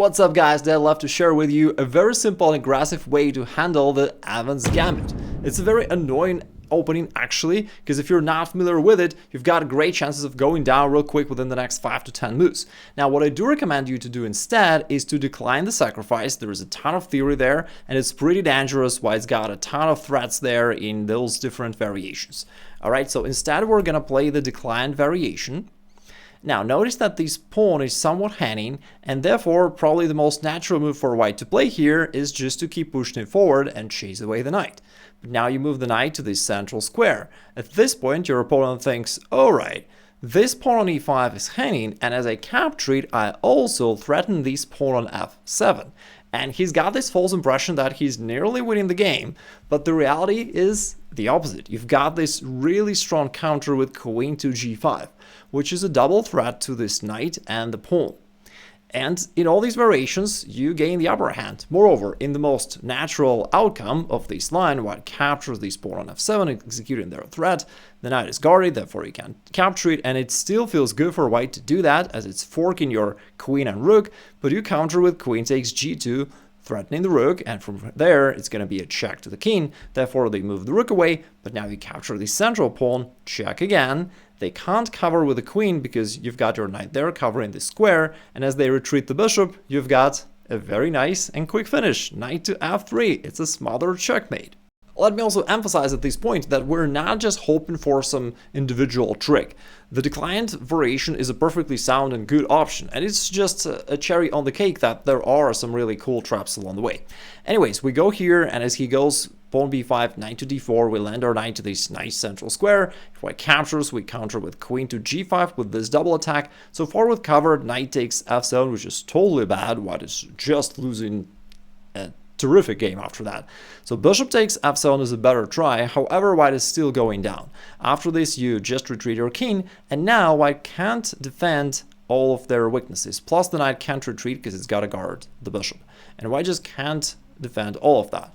What's up guys, I'd love to share with you a very simple and aggressive way to handle the Evans Gambit. It's a very annoying opening actually, because if you're not familiar with it, you've got great chances of going down real quick within the next 5 to 10 moves. Now what I do recommend you to do instead is to decline the sacrifice. There is a ton of theory there and it's pretty dangerous why it's got a ton of threats there in those different variations. Alright, so instead we're gonna play the declined variation. Now notice that this pawn is somewhat hanging, and therefore probably the most natural move for white to play here is just to keep pushing it forward and chase away the knight. But now you move the knight to this central square. At this point your opponent thinks, alright, this pawn on e5 is hanging, and as I capture it I also threaten this pawn on f7. And he's got this false impression that he's nearly winning the game, but the reality is the opposite. You've got this really strong counter with queen to g5, which is a double threat to this knight and the pawn. And in all these variations, you gain the upper hand. Moreover, in the most natural outcome of this line, white captures this pawn on f7, executing their threat, the knight is guarded, therefore you can't capture it, and it still feels good for white to do that, as it's forking your queen and rook, but you counter with queen takes g2, threatening the rook, and from there it's going to be a check to the king, therefore they move the rook away, but now you capture the central pawn, check again. They can't cover with the queen because you've got your knight there covering the square, and as they retreat the bishop, you've got a very nice and quick finish, knight to f3, it's a smothered checkmate. Let me also emphasize at this point that we're not just hoping for some individual trick. The declined variation is a perfectly sound and good option, and it's just a cherry on the cake that there are some really cool traps along the way. Anyways, we go here, and as he goes pawn b5, knight to d4, we land our knight to this nice central square. If white captures, we counter with queen to g5 with this double attack. So far with covered, knight takes f7, which is totally bad. White is just losing a terrific game after that. So bishop takes f7 is a better try, however white is still going down. After this you just retreat your king, and now white can't defend all of their weaknesses, plus the knight can't retreat because it's got to guard the bishop, and white just can't defend all of that.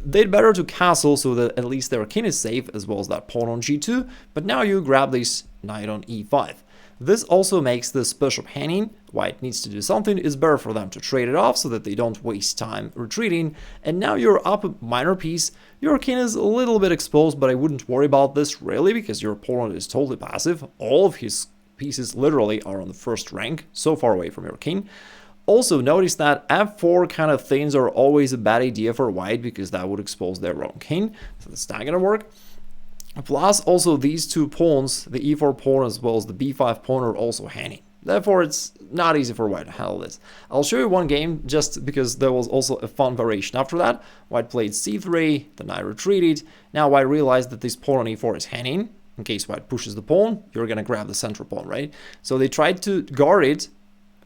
They'd better to castle so that at least their king is safe, as well as that pawn on g2, but now you grab this knight on e5. This also makes this bishop hanging. White needs to do something. It's better for them to trade it off so that they don't waste time retreating. And now you're up a minor piece. Your king is a little bit exposed, but I wouldn't worry about this really because your opponent is totally passive. All of his pieces literally are on the first rank, so far away from your king. Also notice that f4 kind of things are always a bad idea for white because that would expose their own king. So that's not gonna work. Plus, also these two pawns, the e4 pawn as well as the b5 pawn, are also hanging. Therefore, it's not easy for white to handle this. I'll show you one game just because there was also a fun variation after that. White played c3, the knight retreated. Now white realized that this pawn on e4 is hanging. In case white pushes the pawn, you're going to grab the central pawn, right? So they tried to guard it,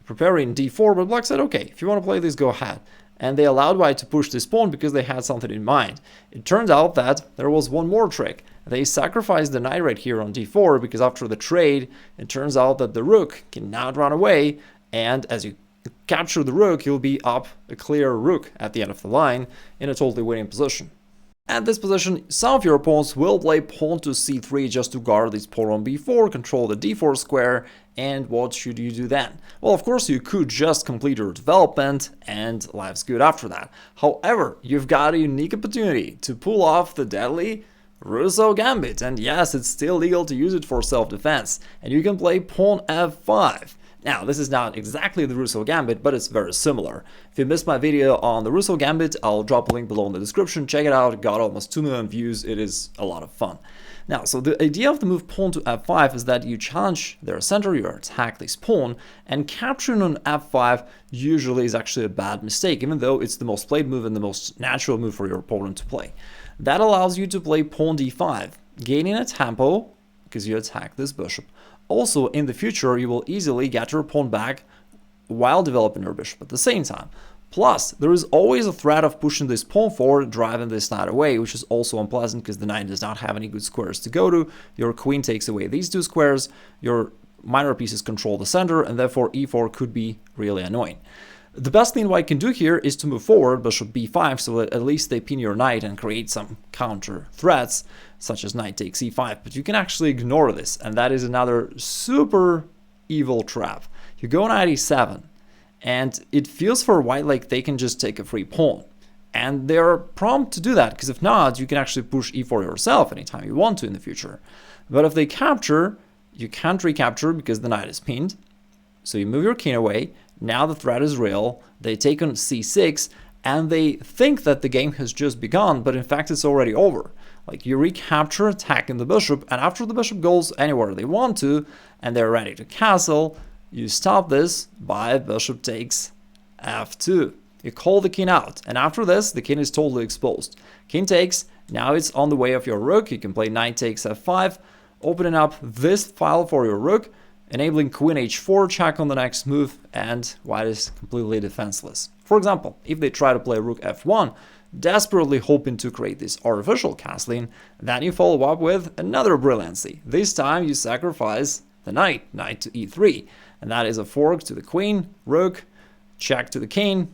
preparing d4, but black said, okay, if you want to play this, go ahead. And they allowed white to push this pawn because they had something in mind. It turns out that there was one more trick. They sacrificed the knight right here on d4 because after the trade, it turns out that the rook cannot run away, and as you capture the rook, you'll be up a clear rook at the end of the line in a totally winning position. At this position, some of your opponents will play pawn to c3 just to guard this pawn on b4, control the d4 square, and what should you do then? Well, of course, you could just complete your development and life's good after that. However, you've got a unique opportunity to pull off the deadly Russo Gambit, and yes, it's still legal to use it for self-defense, and you can play pawn f5. Now, this is not exactly the Russo Gambit, but it's very similar. If you missed my video on the Russo Gambit, I'll drop a link below in the description. Check it out, it got almost 2 million views, it is a lot of fun. Now, so the idea of the move pawn to f5 is that you challenge their center, you attack this pawn, and capturing on f5 usually is actually a bad mistake, even though it's the most played move and the most natural move for your opponent to play. That allows you to play pawn d5, gaining a tempo because you attack this bishop. Also, in the future, you will easily get your pawn back while developing your bishop at the same time. Plus, there is always a threat of pushing this pawn forward, driving this knight away, which is also unpleasant because the knight does not have any good squares to go to. Your queen takes away these two squares, your minor pieces control the center, and therefore e4 could be really annoying. The best thing white can do here is to move forward bishop b5 so that at least they pin your knight and create some counter threats, such as knight takes e5, but you can actually ignore this, and that is another super evil trap. You go knight e7, And it feels for white like they can just take a free pawn. And they're prompt to do that, because if not, you can actually push e4 yourself anytime you want to in the future. But if they capture, you can't recapture because the knight is pinned. So you move your king away. Now the threat is real. They take on c6, and they think that the game has just begun, but in fact it's already over. Like, you recapture, attacking the bishop, and after the bishop goes anywhere they want to, and they're ready to castle, you stop this by bishop takes f2. You call the king out, and after this, the king is totally exposed. King takes, now it's on the way of your rook. You can play knight takes f5, opening up this file for your rook, enabling queen h4 check on the next move, and white is completely defenseless. For example, if they try to play rook f1, desperately hoping to create this artificial castling, then you follow up with another brilliancy. This time you sacrifice the knight to e3, and that is a fork to the queen, rook, check to the king,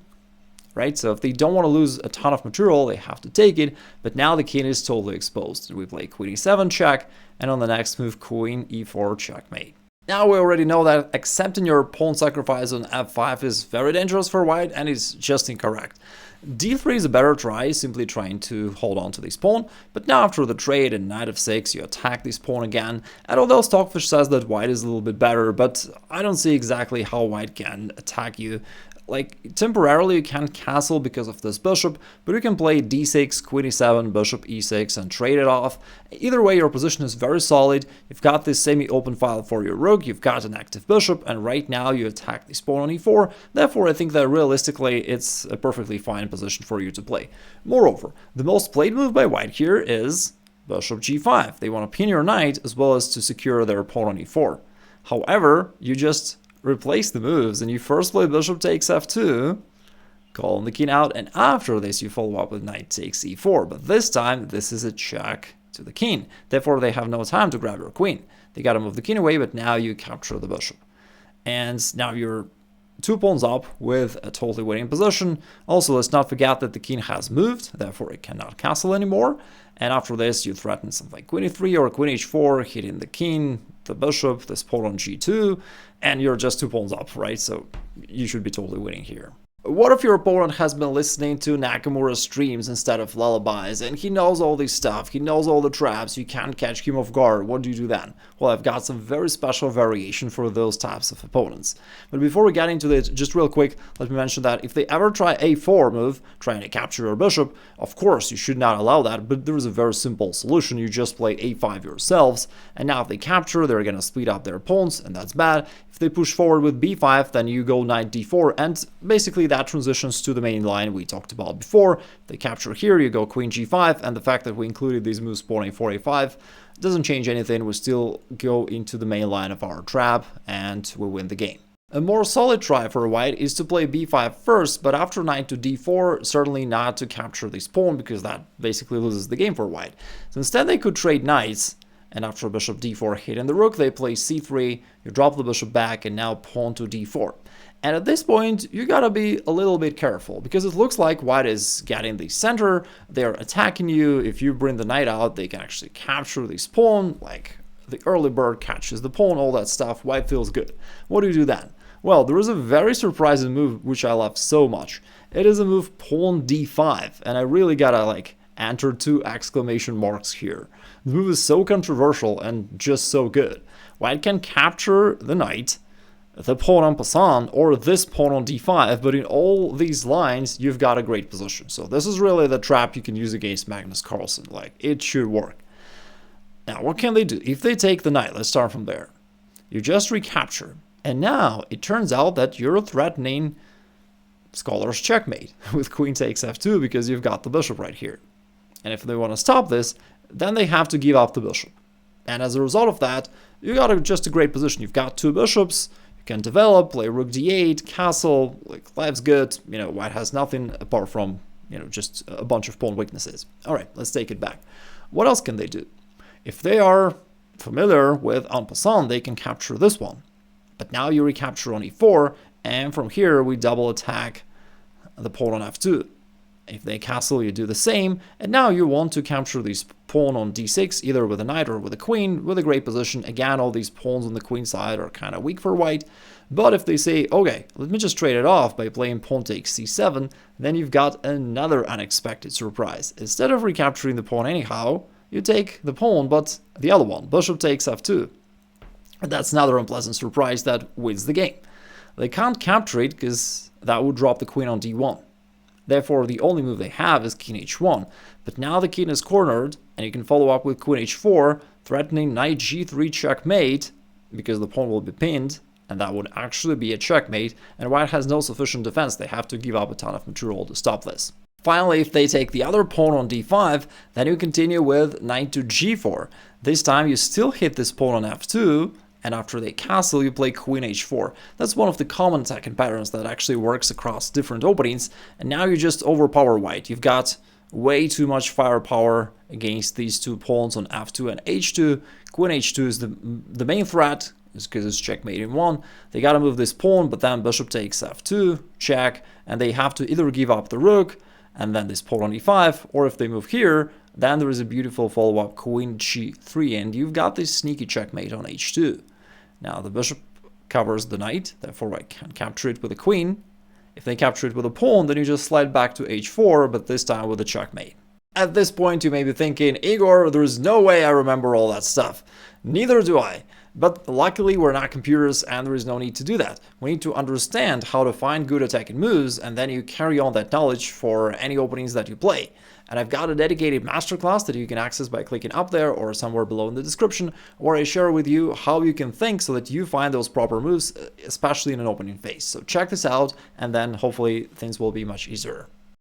right? So if they don't want to lose a ton of material, they have to take it, but now the king is totally exposed. We play queen e7 check, and on the next move, queen e4 checkmate. Now we already know that accepting your pawn sacrifice on f5 is very dangerous for white, and is just incorrect. d3 is a better try, simply trying to hold on to this pawn, but now after the trade and knight f6, you attack this pawn again, and although Stockfish says that white is a little bit better, but I don't see exactly how white can attack you. Like, temporarily you can't castle because of this bishop, but you can play d6, queen e7, bishop e6 and trade it off. Either way, your position is very solid. You've got this semi-open file for your rook, you've got an active bishop, and right now you attack this pawn on e4. Therefore, I think that realistically it's a perfectly fine position for you to play. Moreover, the most played move by white here is bishop g5. They want to pin your knight as well as to secure their pawn on e4. However, you just replace the moves, and you first play bishop takes f2, calling the king out, and after this you follow up with knight takes e4. But this time, this is a check to the king. Therefore, they have no time to grab your queen. They gotta move the king away, but now you capture the bishop. And now you're 2 pawns up with a totally winning position. Also, let's not forget that the king has moved, therefore it cannot castle anymore. And after this, you threaten something like queen e3 or queen h4, hitting the king, the bishop, this pawn on g2, and you're just 2 pawns up, right? So you should be totally winning here. What if your opponent has been listening to Nakamura's streams instead of lullabies, and he knows all this stuff, he knows all the traps, you can't catch him off guard? What do you do then? Well, I've got some very special variation for those types of opponents. But before we get into this, just real quick, let me mention that if they ever try a4 move, trying to capture your bishop, of course you should not allow that, but there is a very simple solution. You just play a5 yourselves, and now if they capture, they're going to split up their pawns, and that's bad. If they push forward with b5, then you go knight d4, and basically that transitions to the main line we talked about before. If they capture here, you go queen g5, and the fact that we included these moves pawn a4, a5 doesn't change anything. We still go into the main line of our trap, and we win the game. A more solid try for white is to play b5 first, but after knight to d4, certainly not to capture this pawn, because that basically loses the game for white. So instead they could trade knights, and after bishop d4 hitting the rook, they play c3, you drop the bishop back, and now pawn to d4. And at this point, you gotta be a little bit careful, because it looks like white is getting the center, they're attacking you. If you bring the knight out, they can actually capture this pawn, like the early bird catches the pawn, all that stuff. White feels good. What do you do then? Well, there is a very surprising move which I love so much. It is a move pawn d5, and I really gotta enter 2 exclamation marks here. The move is so controversial and just so good. White can capture the knight, the pawn en passant, or this pawn on d5, but in all these lines, you've got a great position. So this is really the trap you can use against Magnus Carlsen. It should work. Now, what can they do? If they take the knight, let's start from there. You just recapture. And now, it turns out that you're threatening Scholar's checkmate with queen takes f2, because you've got the bishop right here. And if they want to stop this, then they have to give up the bishop. And as a result of that, you got just a great position. You've got 2 bishops, you can develop, play rook d8, castle, life's good. White has nothing apart from, just a bunch of pawn weaknesses. All right, let's take it back. What else can they do? If they are familiar with en passant, they can capture this one. But now you recapture on e4, and from here we double attack the pawn on f2. If they castle, you do the same, and now you want to capture this pawn on d6, either with a knight or with a queen, with a great position. Again, all these pawns on the queen side are kind of weak for white, But if they say, okay, let me just trade it off by playing pawn takes c7, then you've got another unexpected surprise. Instead of recapturing the pawn anyhow, you take the pawn, but the other one, bishop takes f2. And that's another unpleasant surprise that wins the game. They can't capture it because that would drop the queen on d1. Therefore, the only move they have is king h1. But now the king is cornered, and you can follow up with queen h4, threatening knight g3 checkmate, because the pawn will be pinned, and that would actually be a checkmate, and white has no sufficient defense. They have to give up a ton of material to stop this. Finally, if they take the other pawn on d5, then you continue with knight to g4. This time you still hit this pawn on f2, and after they castle, you play queen h4. That's one of the common attacking patterns that actually works across different openings, and now you just overpower white. You've got way too much firepower against these two pawns on f2 and h2. Queen h2 is the main threat, because it's checkmate in one. They gotta move this pawn, but then bishop takes f2, check, and they have to either give up the rook, and then this pawn on e5, or if they move here, then there is a beautiful follow-up queen g3, and you've got this sneaky checkmate on h2. Now the bishop covers the knight, therefore white can capture it with a queen. If they capture it with a pawn, then you just slide back to h4, but this time with a checkmate. At this point, you may be thinking, Igor, there's no way I remember all that stuff. Neither do I. But luckily, we're not computers, and there is no need to do that. We need to understand how to find good attacking moves, and then you carry on that knowledge for any openings that you play. And I've got a dedicated masterclass that you can access by clicking up there or somewhere below in the description, where I share with you how you can think so that you find those proper moves, especially in an opening phase. So check this out, and then hopefully things will be much easier.